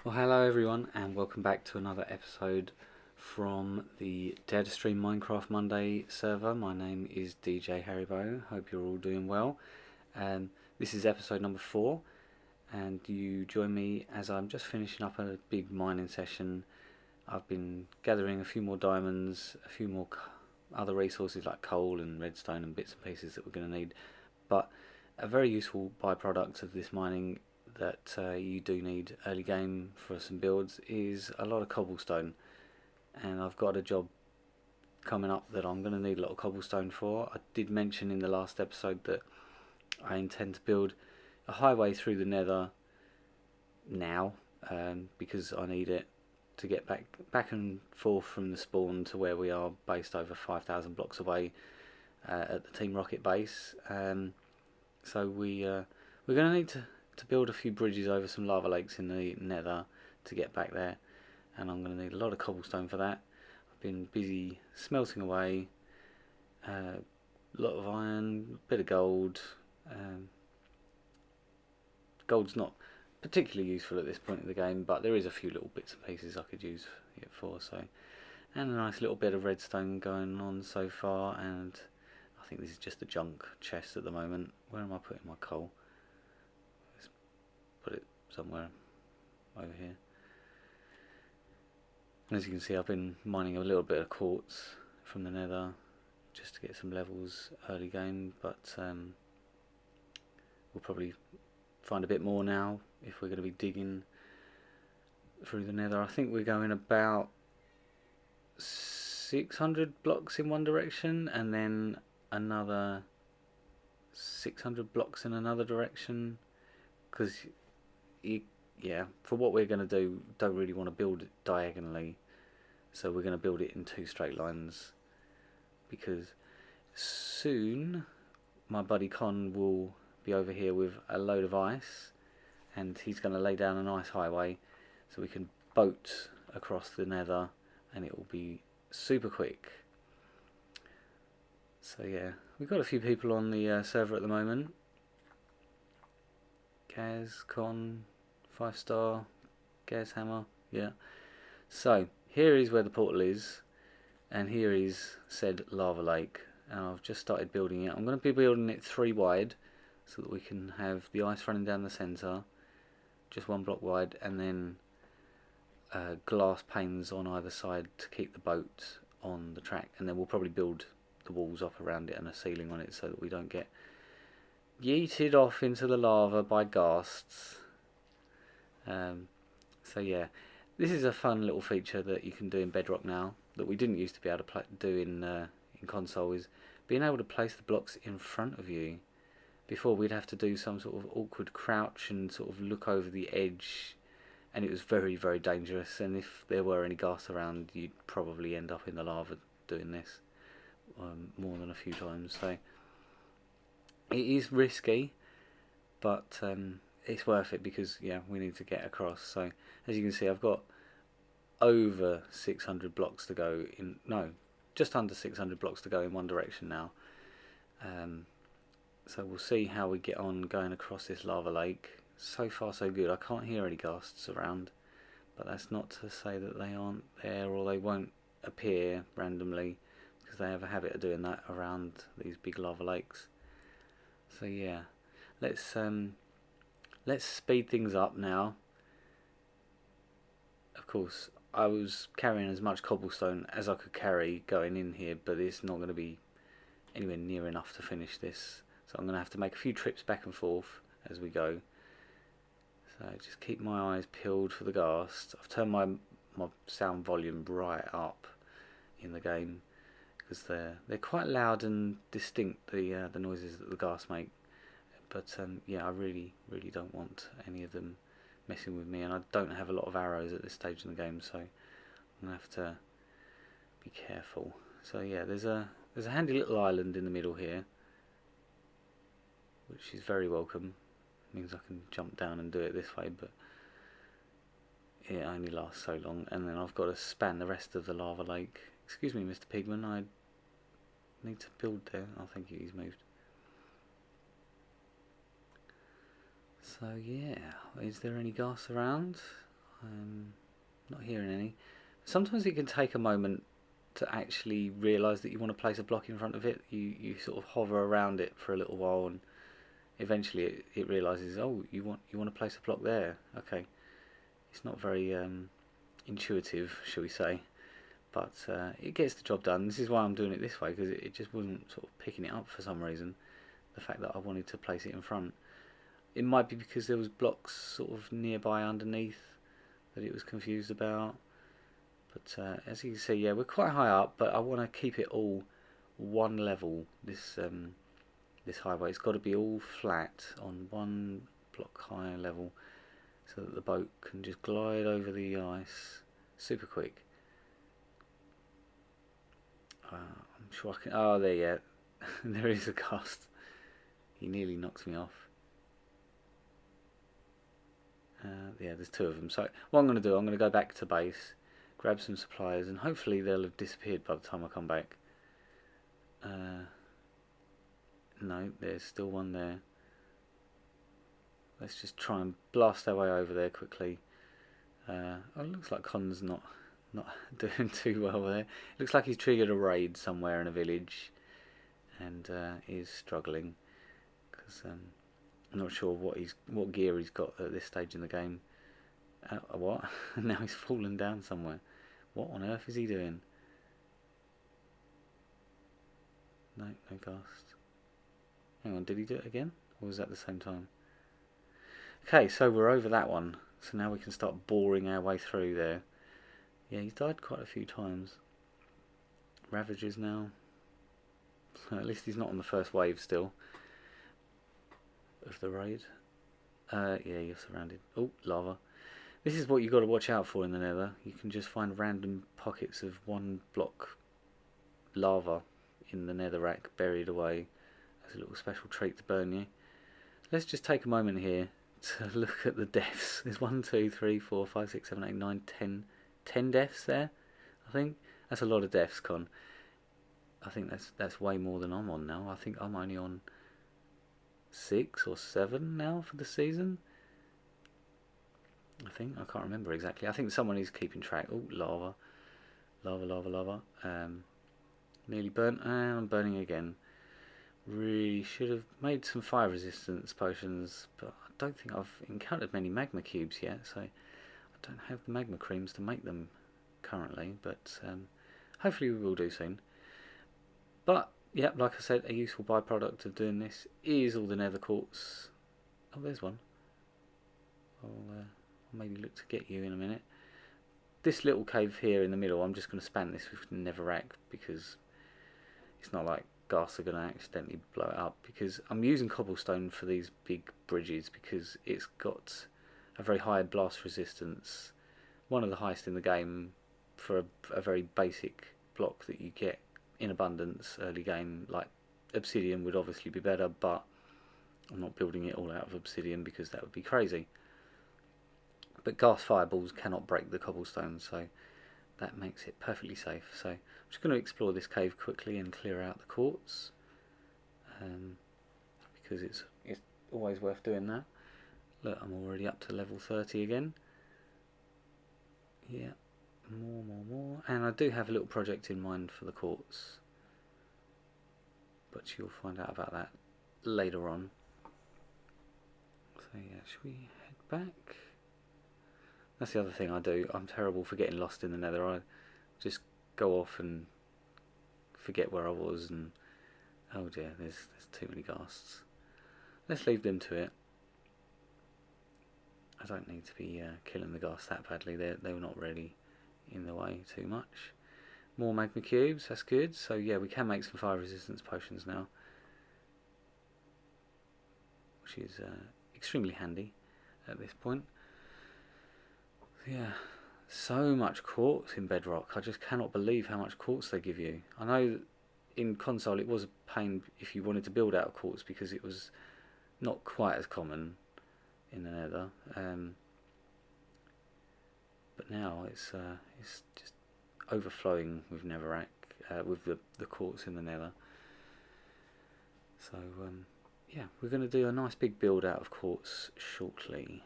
Well, hello everyone, and welcome back to another episode from the Dare to Stream Minecraft Monday server. My name is DJHarrybo. Hope you're all doing well. This is episode number 4, and you join me as I'm just finishing up a big mining session. I've been gathering a few more diamonds, a few more other resources like coal and redstone and bits and pieces that we're going to need. But a very useful byproduct of this mining that you do need early game for some builds is a lot of cobblestone, and I've got a job coming up that I'm going to need a lot of cobblestone for. I did mention in the last episode that I intend to build a highway through the nether now, because I need it to get back and forth from the spawn to where we are based over 5,000 blocks away at the Team Rocket base. So we're going to need to build a few bridges over some lava lakes in the nether to get back there, and I'm going to need a lot of cobblestone for that. I've been busy smelting away, a lot of iron, a bit of gold. Gold's not particularly useful at this point in the game, but there is a few little bits and pieces I could use it for. So, and a nice little bit of redstone going on so far, and I think this is just a junk chest at the moment. Where am I putting my coal? Let's put it somewhere over here. And as you can see, I've been mining a little bit of quartz from the nether just to get some levels early game, but we'll probably find a bit more now if we're going to be digging through the nether. I think we're going about 600 blocks in one direction and then another 600 blocks in another direction, because for what we're going to do, don't really want to build it diagonally, so we're going to build it in 2 straight lines, because soon my buddy Con will be over here with a load of ice, and he's going to lay down an ice highway so we can boat across the nether, and it will be super quick. So yeah, we've got a few people on the server at the moment. Gaz, Con, 5-star, Gaz Hammer, yeah. So here is where the portal is, and here is said lava lake, and I've just started building it. I'm going to be building it 3 wide so that we can have the ice running down the centre, just 1 block wide, and then glass panes on either side to keep the boat on the track, and then we'll probably build the walls up around it and a ceiling on it so that we don't get yeeted off into the lava by ghasts. So yeah, this is a fun little feature that you can do in Bedrock now that we didn't used to be able to do in console, is being able to place the blocks in front of you. Before, we'd have to do some sort of awkward crouch and sort of look over the edge, and it was very, very dangerous, and if there were any ghasts around, you'd probably end up in the lava doing this more than a few times. So it is risky, but it's worth it, because yeah, we need to get across. So as you can see, I've got over 600 blocks to go in, no, just under 600 blocks to go in one direction now. So we'll see how we get on going across this lava lake. So far so good. I can't hear any ghasts around, but that's not to say that they aren't there or they won't appear randomly, because they have a habit of doing that around these big lava lakes. So yeah, let's speed things up now. Of course, I was carrying as much cobblestone as I could carry going in here, but it's not going to be anywhere near enough to finish this. So I'm going to have to make a few trips back and forth as we go. So just keep my eyes peeled for the ghasts. I've turned my sound volume right up in the game, because they're quite loud and distinct, the noises that the ghasts make. But yeah, I really don't want any of them messing with me, and I don't have a lot of arrows at this stage in the game, so I'm going to have to be careful. So yeah, there's a handy little island in the middle here, which is very welcome. It means I can jump down and do it this way, but it only lasts so long, and then I've got to span the rest of the lava lake. Excuse me, Mr. Pigman, I need to build there. Oh, thank you, he's moved. So yeah, is there any gas around? I'm not hearing any. Sometimes it can take a moment to actually realise that you want to place a block in front of it. You sort of hover around it for a little while, and eventually it realises, oh, you want to place a block there. Okay, it's not very intuitive, shall we say, but it gets the job done. This is why I'm doing it this way, because it just wasn't sort of picking it up for some reason. The fact that I wanted to place it in front. It might be because there was blocks sort of nearby underneath that it was confused about. But as you can see, yeah, we're quite high up, but I want to keep it all one level. This highway, it's got to be all flat on one block high level, so that the boat can just glide over the ice super quick. I'm sure I can. Oh, there, yeah, there is a gust. He nearly knocks me off. Yeah, there's two of them. So what I'm going to do, I'm going to go back to base, grab some supplies, and hopefully they'll have disappeared by the time I come back. No, there's still one there. Let's just try and blast our way over there quickly. Oh, it looks like Con's not doing too well there. It looks like he's triggered a raid somewhere in a village, and is struggling because I'm not sure what gear he's got at this stage in the game. What? Now he's fallen down somewhere. What on earth is he doing? No ghost. Hang on, did he do it again? Or was that the same time? Okay, so we're over that one. So now we can start boring our way through there. Yeah, he's died quite a few times. Ravagers now. So at least he's not on the first wave still of the raid. Yeah, you're surrounded. Oh, lava. This is what you've got to watch out for in the Nether. You can just find random pockets of one block lava in the netherrack buried away as a little special treat to burn you. Let's just take a moment here to look at the deaths. There's 1, 2, 3, 4, 5, 6, 7, 8, 9, 10 deaths there, I think. That's a lot of deaths, Con. I think that's way more than I'm on now. I think I'm only on 6 or 7 now for the season. I can't remember exactly. I think someone is keeping track. Oh, lava. Nearly burnt, and I'm burning again. Really should have made some fire resistance potions, but I don't think I've encountered many magma cubes yet, so I don't have the magma creams to make them currently, but hopefully we will do soon. But yeah, like I said, a useful byproduct of doing this is all the nether quartz. Oh, there's one. I'll maybe look to get you in a minute. This little cave here in the middle, I'm just going to span this with netherrack because it's not like ghasts are going to accidentally blow it up, because I'm using cobblestone for these big bridges because it's got a very high blast resistance, one of the highest in the game for a very basic block that you get in abundance early game. Like obsidian would obviously be better, but I'm not building it all out of obsidian because that would be crazy. But ghast fireballs cannot break the cobblestone, so that makes it perfectly safe. So I'm just going to explore this cave quickly and clear out the quartz, because it's always worth doing that. Look, I'm already up to level 30 again. Yeah, more. And I do have a little project in mind for the quartz, but you'll find out about that later on. So yeah, should we head back? That's the other thing I do. I'm terrible for getting lost in the nether. I just go off and forget where I was, and oh dear, there's too many ghasts. Let's leave them to it. I don't need to be killing the ghasts that badly. They were not really in the way too much. More magma cubes, that's good. So yeah, we can make some fire resistance potions now, which is extremely handy at this point. Yeah, so much quartz in Bedrock. I just cannot believe how much quartz they give you. I know in console it was a pain if you wanted to build out of quartz because it was not quite as common in the nether. But now it's just overflowing with netherrack, with the quartz in the nether. So yeah, we're going to do a nice big build out of quartz shortly.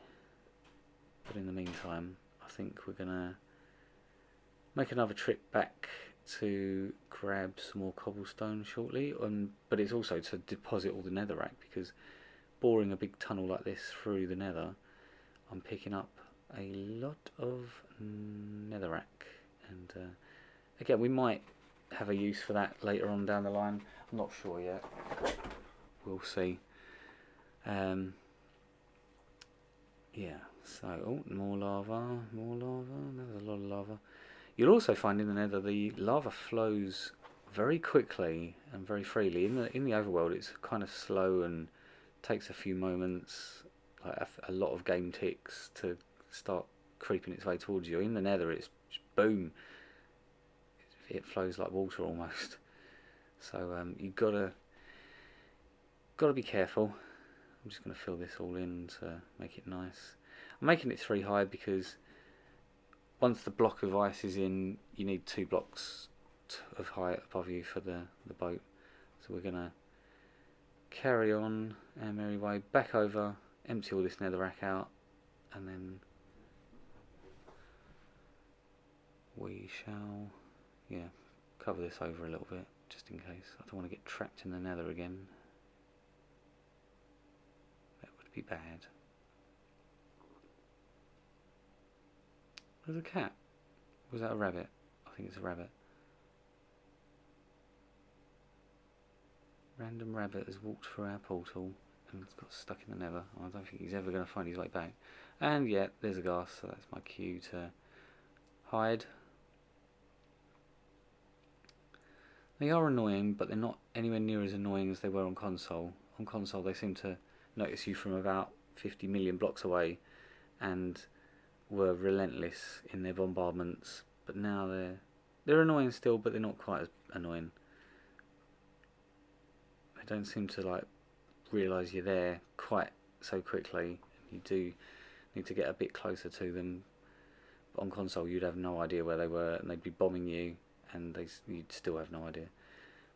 But in the meantime, I think we're gonna make another trip back to grab some more cobblestone shortly, but it's also to deposit all the netherrack, because boring a big tunnel like this through the nether, I'm picking up a lot of netherrack, and again, we might have a use for that later on down the line. I'm not sure yet. We'll see. Yeah, so, oh, more lava. There's a lot of lava. You'll also find in the nether the lava flows very quickly and very freely. In the overworld, it's kind of slow and takes a few moments, like a lot of game ticks to start creeping its way towards you. In the nether, it's just boom. It flows like water almost. So you've gotta be careful. I'm just going to fill this all in to make it nice. I'm making it 3 high because once the block of ice is in, you need 2 blocks of height above you for the boat. So we're going to carry on our merry way back over, empty all this netherrack out, and then we shall, yeah, cover this over a little bit just in case. I don't want to get trapped in the nether again. Be bad. There's a cat. Was that a rabbit? I think it's a rabbit. Random rabbit has walked through our portal and got stuck in the nether. I don't think he's ever going to find his way back. And yeah, there's a ghast, so that's my cue to hide. They are annoying, but they're not anywhere near as annoying as they were on console. On console, they seem to notice you from about 50 million blocks away and were relentless in their bombardments, but now they're annoying still, but they're not quite as annoying. They don't seem to like realise you're there quite so quickly. You do need to get a bit closer to them. But on console you'd have no idea where they were and they'd be bombing you and you'd still have no idea.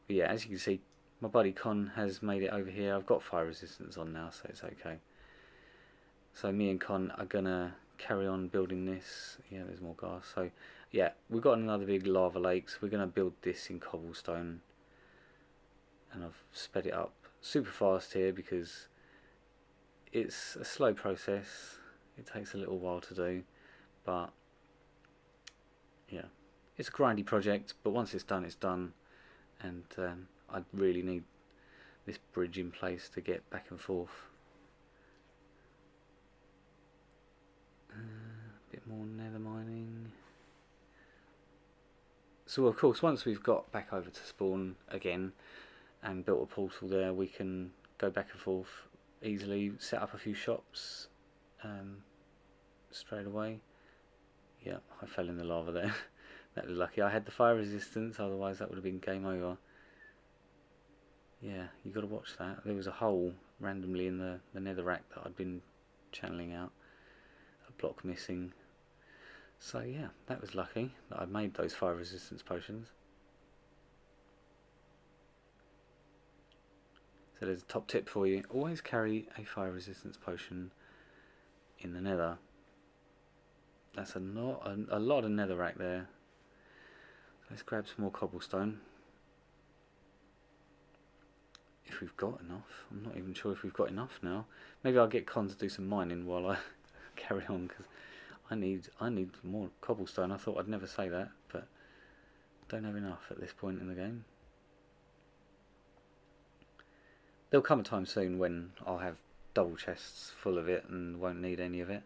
But yeah, as you can see, my buddy Con has made it over here. I've got fire resistance on now, so it's okay. So me and Con are gonna carry on building this. Yeah, there's more gas. So yeah, we've got another big lava lake, so we're gonna build this in cobblestone. And I've sped it up super fast here because it's a slow process. It takes a little while to do, but yeah, it's a grindy project, but once it's done, it's done. And I really need this bridge in place to get back and forth. A bit more nether mining. So of course, once we've got back over to spawn again and built a portal there, we can go back and forth easily, set up a few shops straight away. Yeah, I fell in the lava there. That was lucky. I had the fire resistance, otherwise that would have been game over. Yeah, you got to watch that. There was a hole randomly in the netherrack that I'd been channeling out. A block missing. So yeah, that was lucky that I made those fire resistance potions. So there's a top tip for you. Always carry a fire resistance potion in the nether. That's a lot of netherrack there. Let's grab some more cobblestone. If we've got enough. I'm not even sure if we've got enough now. Maybe I'll get Con to do some mining while I carry on, because I need more cobblestone. I thought I'd never say that, but don't have enough at this point in the game. There'll come a time soon when I'll have double chests full of it and won't need any of it.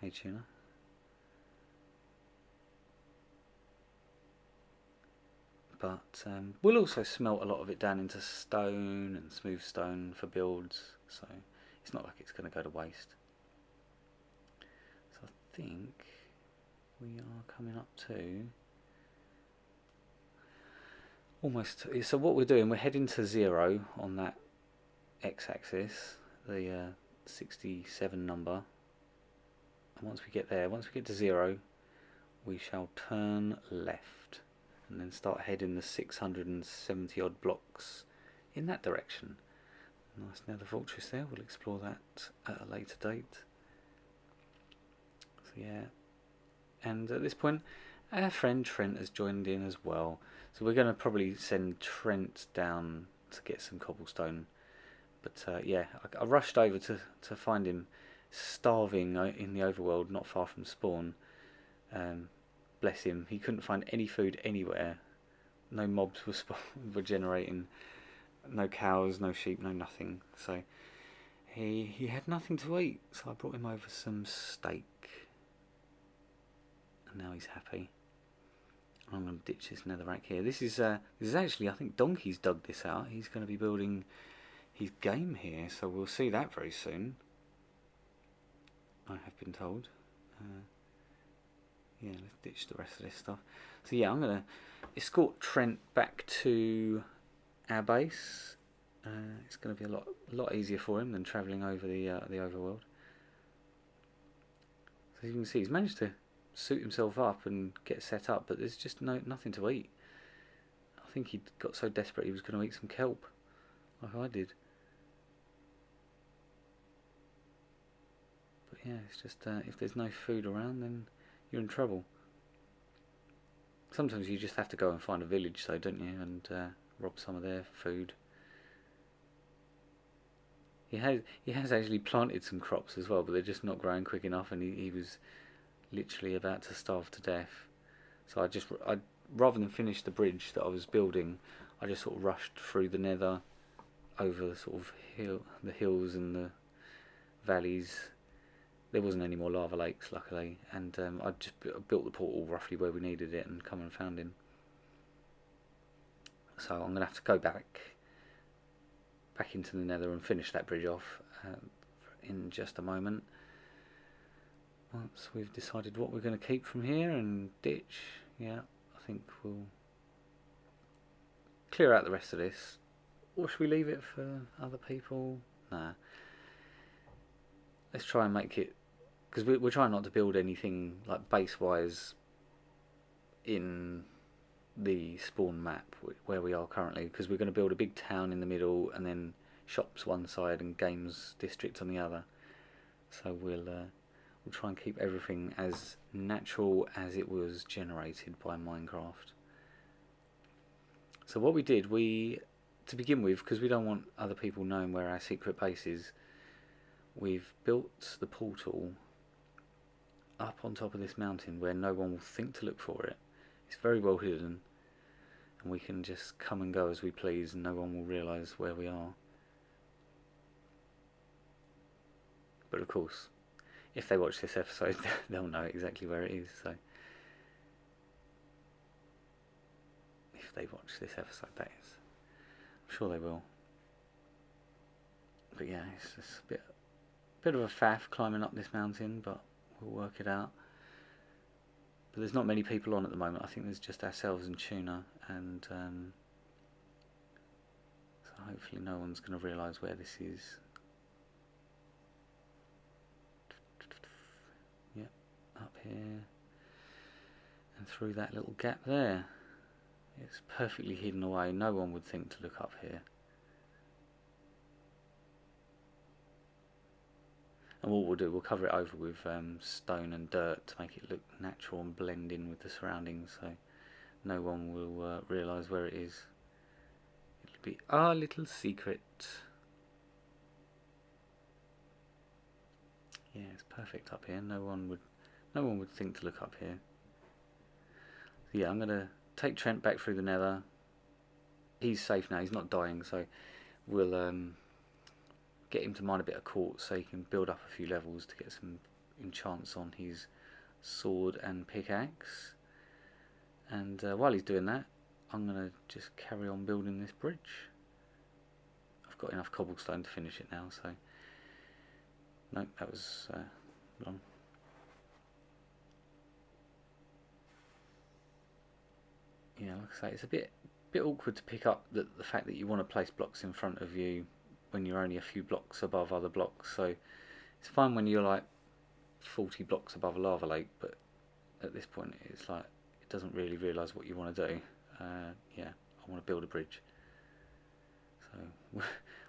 Hey Tuna. But we'll also smelt a lot of it down into stone and smooth stone for builds, so it's not like it's going to go to waste. So I think we are coming up to almost. So what we're doing, we're heading to 0 on that x-axis, the 67 number. And once we get there, once we get to 0, we shall turn left and then start heading the 670 odd blocks in that direction. Nice nether fortress there. We'll explore that at a later date. So yeah, And at this point, our friend Trent has joined in as well. So we're going to probably send Trent down to get some cobblestone. But yeah, I rushed over to find him starving in the overworld, not far from spawn. Bless him, he couldn't find any food anywhere. No mobs were generating. No cows, no sheep, no nothing. So he had nothing to eat. So I brought him over some steak. And now he's happy. I'm going to ditch this netherrack here. This is actually, I think Donkey's dug this out. He's going to be building his game here, so we'll see that very soon. I have been told. Yeah, let's ditch the rest of this stuff. So yeah, I'm going to escort Trent back to our base. It's going to be a lot easier for him than travelling over the overworld. So you can see he's managed to suit himself up and get set up, but there's just nothing to eat. I think he got so desperate he was going to eat some kelp, like I did. But yeah, it's just if there's no food around, then you're in trouble. Sometimes you just have to go and find a village, though, don't you, and rob some of their food. He has actually planted some crops as well, but they're just not growing quick enough, and he was literally about to starve to death. So I rather than finish the bridge that I was building, I just sort of rushed through the nether, over the sort of the hills and the valleys. There wasn't any more lava lakes, luckily, and I just built the portal roughly where we needed it and come and found him. So I'm going to have to go back into the nether and finish that bridge off in just a moment. Once we've decided what we're going to keep from here and ditch, yeah, I think we'll clear out the rest of this. Or should we leave it for other people? Nah. Let's try and make it, because we're trying not to build anything like base-wise in the spawn map where we are currently, because we're going to build a big town in the middle and then shops one side and games district on the other. So we'll try and keep everything as natural as it was generated by Minecraft. So what we did, to begin with, because we don't want other people knowing where our secret base is, we've built the portal up on top of this mountain where no one will think to look for it. It's very well hidden, and we can just come and go as we please, and no one will realise where we are. But of course, if they watch this episode, they'll know exactly where it is. So, if they watch this episode, that is, I'm sure they will. But yeah, it's just a bit of a faff climbing up this mountain, but we'll work it out. But there's not many people on at the moment. I think there's just ourselves and Tuna, and so hopefully no one's going to realise where this is. Yep, up here and through that little gap there. It's perfectly hidden away. No one would think to look up here. And what we'll do, we'll cover it over with stone and dirt to make it look natural and blend in with the surroundings, so no one will realise where it is. It'll be our little secret. Yeah, it's perfect up here. No one would think to look up here. So yeah, I'm gonna take Trent back through the nether. He's safe now. He's not dying, so we'll get him to mine a bit of quartz so he can build up a few levels to get some enchants on his sword and pickaxe. And while he's doing that, I'm going to just carry on building this bridge. I've got enough cobblestone to finish it now, so... No, that was wrong. Yeah, like I say, it's a bit awkward to pick up the fact that you want to place blocks in front of you when you're only a few blocks above other blocks. So it's fine when you're like 40 blocks above a lava lake, but at this point it's like it doesn't really realise what you want to do. Yeah, I want to build a bridge. So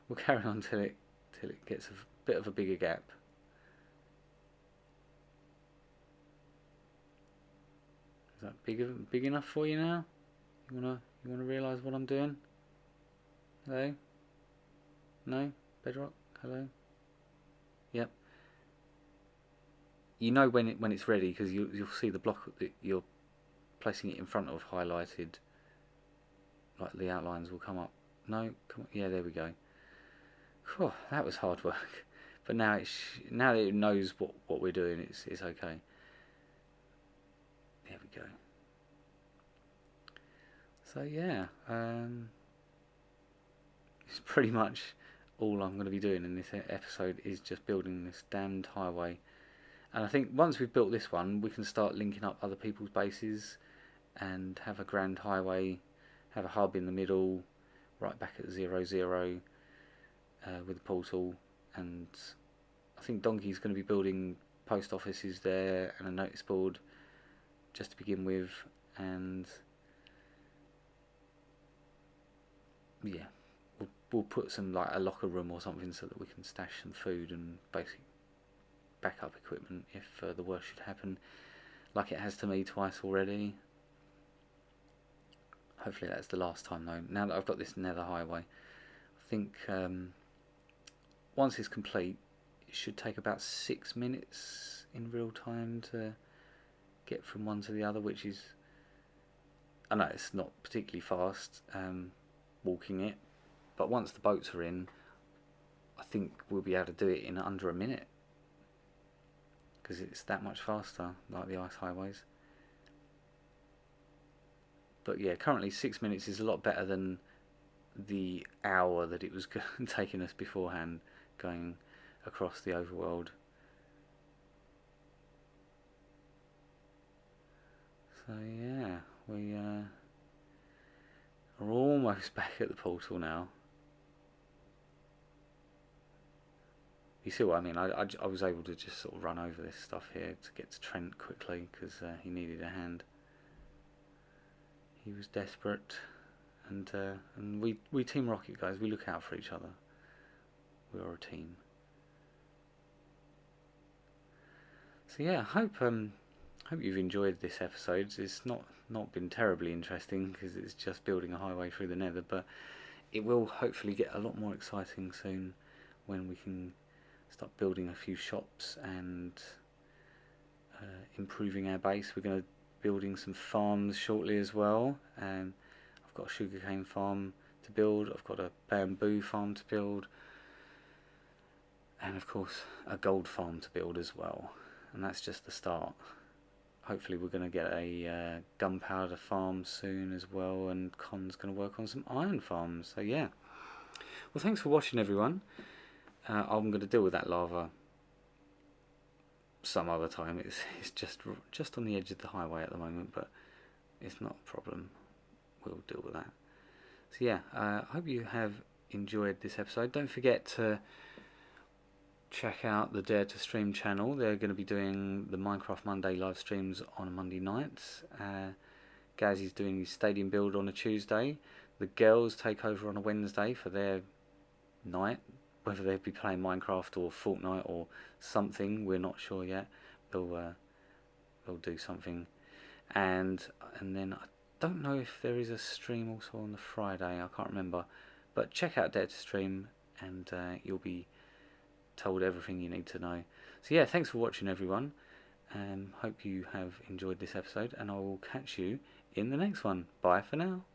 we'll carry on till it gets a bit of a bigger gap. that big enough for you now? You wanna realise what I'm doing? Hello? No? Bedrock? Hello? Yep. You know when it's ready because you'll see the block that you're placing it in front of highlighted. Like the outlines will come up. No? Come on. Yeah, there we go. Whew, that was hard work. But now now that it knows what we're doing, it's okay. There we go. So yeah, it's pretty much all I'm going to be doing in this episode is just building this damned highway. And I think once we've built this one, we can start linking up other people's bases and have a grand highway, have a hub in the middle, right back at 0, with a portal. And I think Donkey's going to be building post offices there and a notice board just to begin with. And yeah, we'll put some like a locker room or something so that we can stash some food and basic backup equipment if the worst should happen, like it has to me twice already. Hopefully that's the last time though. Now that I've got this nether highway, I think once it's complete, it should take about 6 minutes in real time to get from one to the other, which is, I know it's not particularly fast walking it, but once the boats are in, I think we'll be able to do it in under a minute because it's that much faster, like the ice highways. But yeah, currently 6 minutes is a lot better than the hour that it was taking us beforehand going across the overworld. So yeah, we are almost back at the portal now. You see what I mean? I was able to just sort of run over this stuff here to get to Trent quickly because he needed a hand. He was desperate, and we Team Rocket, guys. We look out for each other. We are a team. So yeah, hope you've enjoyed this episode. It's not been terribly interesting because it's just building a highway through the Nether, but it will hopefully get a lot more exciting soon when we can start building a few shops and improving our base. We're going to be building some farms shortly as well. I've got a sugarcane farm to build, I've got a bamboo farm to build, and of course a gold farm to build as well. And that's just the start. Hopefully we're going to get a gunpowder farm soon as well, and Con's going to work on some iron farms. So yeah, well, thanks for watching, everyone. I'm going to deal with that lava some other time. It's just on the edge of the highway at the moment, but it's not a problem. We'll deal with that. So yeah, I hope you have enjoyed this episode. Don't forget to check out the Dare to Stream channel. They're going to be doing the Minecraft Monday live streams on Monday nights. Gaz is doing his stadium build on a Tuesday. The girls take over on a Wednesday for their night. Whether they'll be playing Minecraft or Fortnite or something, we're not sure yet. They'll do something, and then I don't know if there is a stream also on the Friday. I can't remember, but check out Dare to Stream, and you'll be told everything you need to know. So yeah, thanks for watching, everyone. Hope you have enjoyed this episode, and I will catch you in the next one. Bye for now.